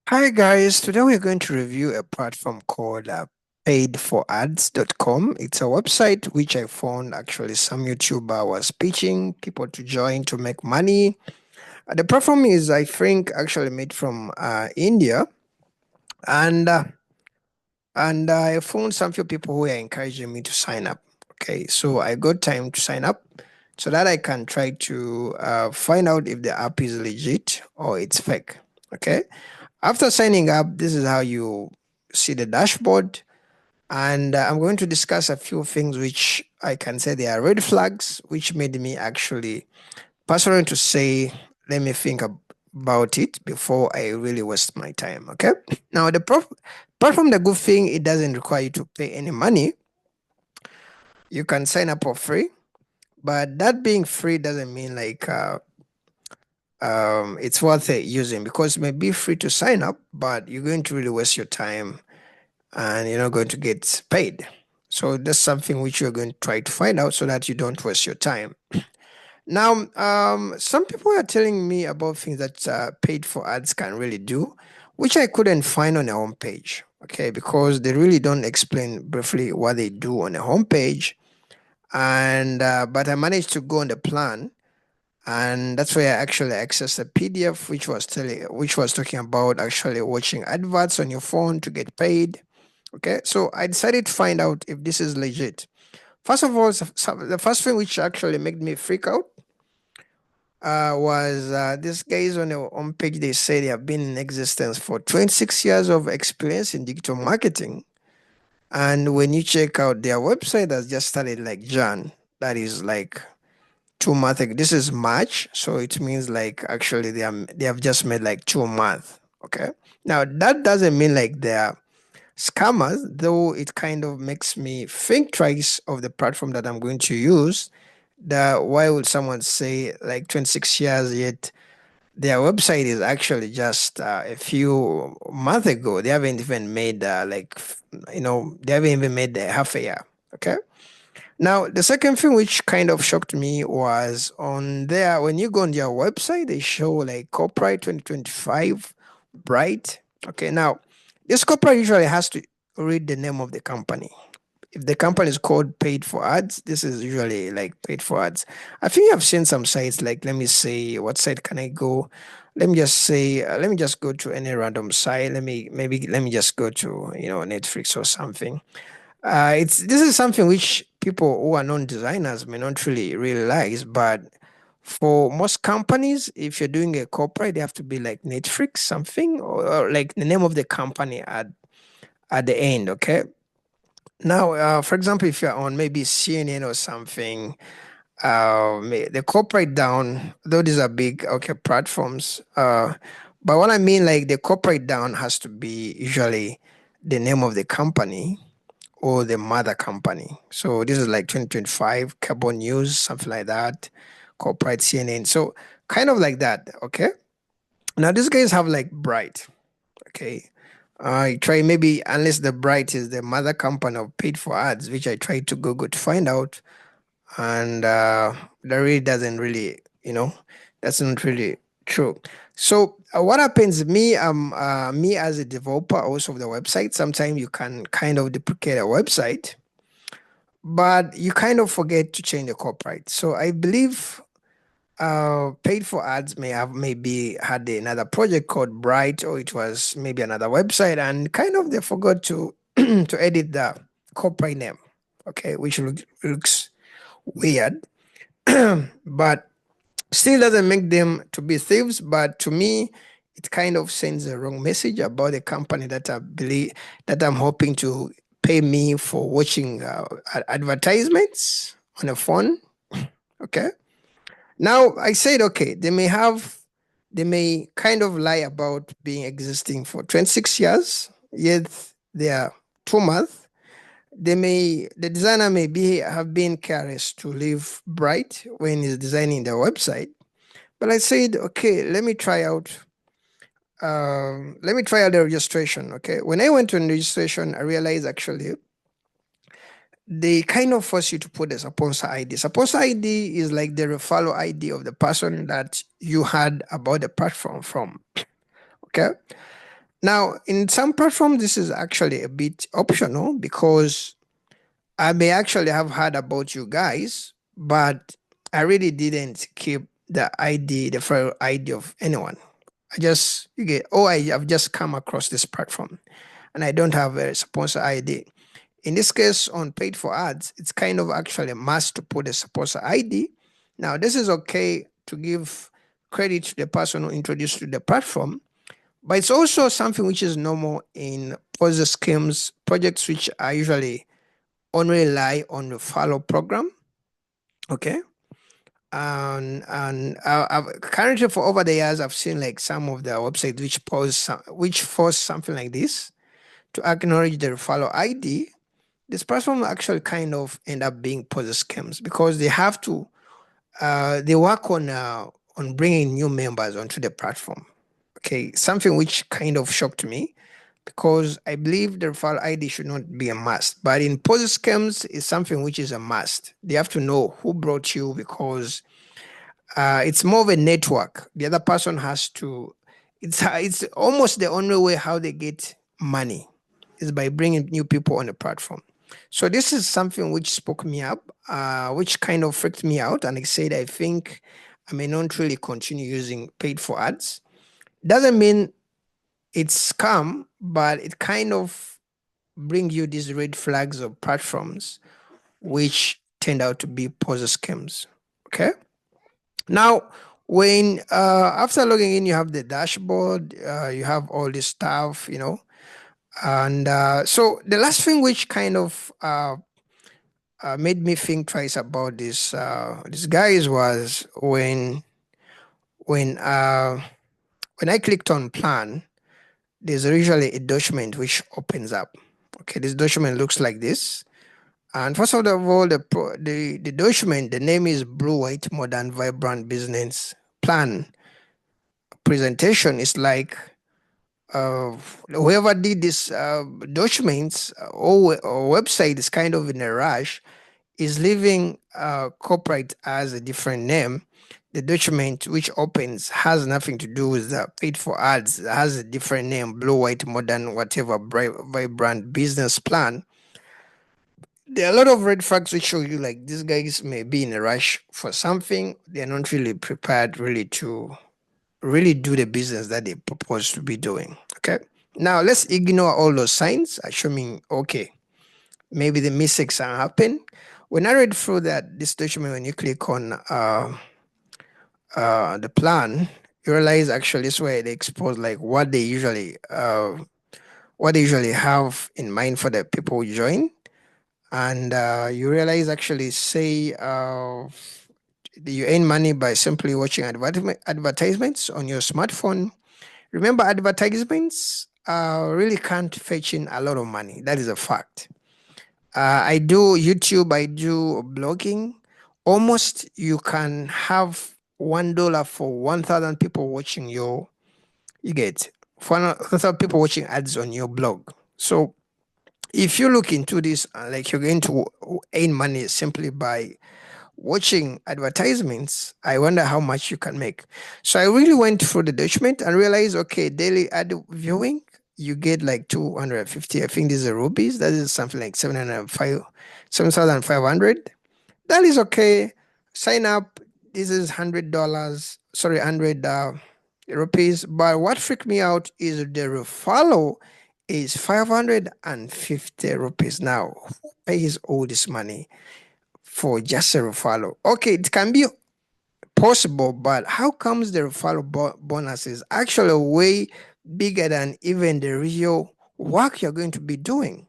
Hi guys, today we're going to review a platform called Paid4ads.com. It's a website which I found actually some YouTuber was pitching people to join to make money. The platform is, I think, actually made from India, and uh, and I found some few people who are encouraging me to sign up. Okay, so I got time to sign up so that I can try to find out if the app is legit or it's fake. Okay. After signing up, this is how you see the dashboard. And I'm going to discuss a few things which I can say they are red flags, which made me actually personally to say, let me think about it before I really waste my time. Okay. Now, apart from the good thing, it doesn't require you to pay any money. You can sign up for free, but that being free doesn't mean it's worth it using because it may be free to sign up, but you're going to really waste your time and you're not going to get paid. So that's something which you're going to try to find out so that you don't waste your time. Now, some people are telling me about things that paid for ads can really do, which I couldn't find on the homepage. Okay, because they really don't explain briefly what they do on the homepage. And but I managed to go on the plan, and that's where I actually accessed a PDF which was talking about actually watching adverts on your phone to get paid. Okay, so I decided to find out if this is legit. First of all, the first thing which actually made me freak out was these guys on the homepage. They say they have been in existence for 26 years of experience in digital marketing. And when you check out their website, that's just started like Jan. That is like 2 months ago. This is March, so it means like actually they have just made like 2 months. Okay, now that doesn't mean like they're scammers, though it kind of makes me think twice of the platform that I'm going to use. That why would someone say like 26 years yet their website is actually just a few months ago. They haven't even made they haven't even made half a year. Okay. Now the second thing which kind of shocked me was on there when you go on their website, they show like copyright 2025 bright. Okay, now this copyright usually has to read the name of the company. If the company is called Paid for Ads, this is usually like Paid for Ads. I think I've seen some sites like, let me say, what site can I go? Let me just say, let me just go to any random site. Let me just go to Netflix or something. It's This is something which people who are non-designers may not really realize, but for most companies, if you're doing a corporate, they have to be like Netflix something or like the name of the company at the end. Okay. Now, for example, if you're on maybe CNN or something, the corporate down, though these are big okay platforms, but what I mean like the corporate down has to be usually the name of the company or the mother company. So this is like 2025 Carbon News, something like that, corporate CNN. So kind of like that. Okay. Now these guys have like Bright. Okay. I try maybe unless the Bright is the mother company of Paid for Ads, which I tried to Google to find out, and that really doesn't really, that's not really true. So what happens? Me as a developer, also of the website. Sometimes you can kind of duplicate a website, but you kind of forget to change the copyright. So I believe Paid for Ads may have maybe had another project called Bright, or it was maybe another website, and kind of they forgot to to edit the copyright name. Okay, which looks weird, but still doesn't make them to be thieves. But to me, it kind of sends a wrong message about the company that I believe that I'm hoping to pay me for watching advertisements on a phone. Okay. Now I said, okay, they may kind of lie about being existing for 26 years, yet they are 2 months. The designer may be have been careless to leave bright when he's designing their website. But I said, okay, let me try out the registration. Okay. When I went to the registration, I realized actually they kind of force you to put a sponsor ID. Sponsor ID is like the referral ID of the person that you had about the platform from. Okay. Now, in some platforms, this is actually a bit optional because I may actually have heard about you guys, but I really didn't keep the ID, the file ID of anyone. I just you get oh I have just come across this platform and I don't have a sponsor ID. In this case, on paid for ads, it's kind of actually a must to put a sponsor ID. Now, this is okay to give credit to the person who introduced you to the platform, but it's also something which is normal in Ponzi schemes, projects which are usually only rely on the follow program. Okay. I've currently for over the years, I've seen like some of the websites which force something like this to acknowledge the follow ID. This platform will actually kind of end up being Ponzi schemes because they have to they work on bringing new members onto the platform. Okay, something which kind of shocked me because I believe the referral ID should not be a must. But in Ponzi scams, it's something which is a must. They have to know who brought you because it's more of a network. The other person has to. It's almost the only way how they get money is by bringing new people on the platform. So this is something which spoke me up, which kind of freaked me out, and I said I think I may not really continue using paid for ads. Doesn't mean it's scam, but it kind of bring you these red flags of platforms which turned out to be poser scams. Okay. Now, when after logging in, you have the dashboard, you have all this stuff, and so the last thing which kind of made me think twice about this guys was when uh, when I clicked on plan, there's usually a document which opens up. Okay, this document looks like this. And first of all, the document, the name is Blue White Modern Vibrant Business Plan presentation. Is like uh, whoever did this documents or website is kind of in a rush, is leaving corporate as a different name. The document which opens has nothing to do with the paid for ads. It has a different name, Blue White Modern whatever vibrant business plan. There are a lot of red flags which show you like these guys may be in a rush for something. They're not really prepared really to really do the business that they propose to be doing. Okay. Now let's ignore all those signs, assuming okay, maybe the mistakes are happen. When I read through that this document, when you click on the plan, you realize actually this way they expose like what they usually have in mind for the people who join. And you realize actually say you earn money by simply watching advertisements on your smartphone. Remember, advertisements really can't fetch in a lot of money. That is a fact. I do YouTube, I do blogging. Almost you can have $1 for 1,000 people watching you get 1,000 people watching ads on your blog. So if you look into this, like you're going to earn money simply by watching advertisements, I wonder how much you can make. So I really went through the document and realized, okay, daily ad viewing, you get like 250. I think these are rupees. That is something like 7,500. That is okay. Sign up. This is $100. Sorry, 100 rupees. But what freaked me out is the refollow is 550 rupees. Now, who pays all this money for just a referral? Okay, it can be possible, but how comes the referral bonus is actually way bigger than even the real work you're going to be doing?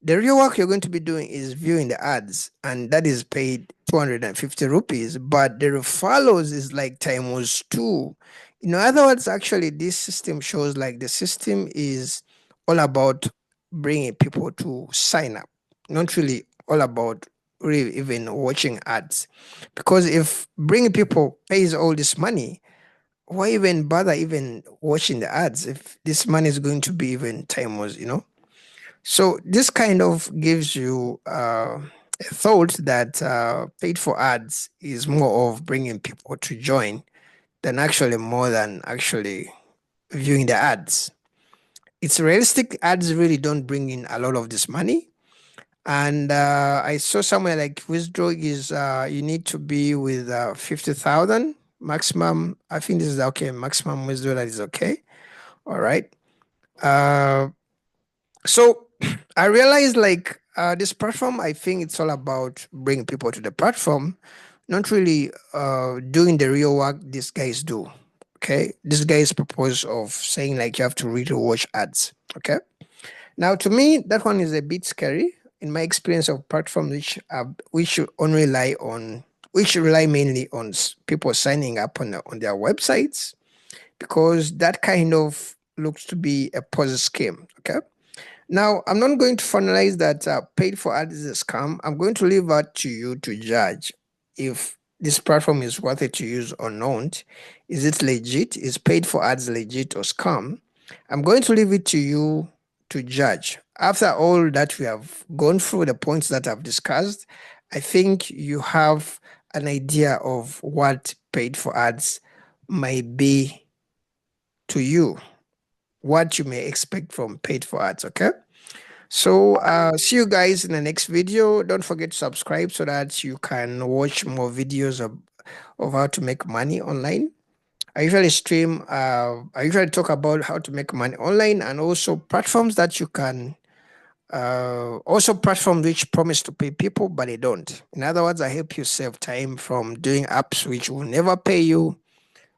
The real work you're going to be doing is viewing the ads, and that is paid 250 rupees, but the referrals is like times two. In other words, actually, this system shows like the system is all about bringing people to sign up, not really all about really even watching ads. Because if bringing people pays all this money, why even bother even watching the ads if this money is going to be even times? So this kind of gives you a thought that paid for ads is more of bringing people to join than actually more than actually viewing the ads. it's realistic. Ads really don't bring in a lot of this money. And I saw somewhere like withdraw is you need to be with 50,000 maximum. I think this is okay. Maximum withdrawal that is okay. All right. Uh, so I realized like this platform, I think it's all about bringing people to the platform, not really doing the real work these guys do. Okay. This guy's purpose of saying like you have to really watch ads. Okay. Now, to me, that one is a bit scary. In my experience of platforms which should only rely on, which should rely mainly on people signing up on their websites, because that kind of looks to be a Ponzi scheme. Okay. Now, I'm not going to finalize that paid for ads is a scam. I'm going to leave that to you to judge if this platform is worth it to use or not. Is it legit? Is paid for ads legit or scam? I'm going to leave it to you to judge. After all that we have gone through the points that I've discussed, I think you have an idea of what paid for ads might be to you, what you may expect from paid for ads. Okay. So see you guys in the next video. Don't forget to subscribe so that you can watch more videos of how to make money online. I usually stream, I usually talk about how to make money online, and also platforms that you can, also platforms which promise to pay people, but they don't. In other words, I help you save time from doing apps which will never pay you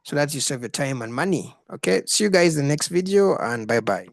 so that you save your time and money. Okay, see you guys in the next video, and bye-bye.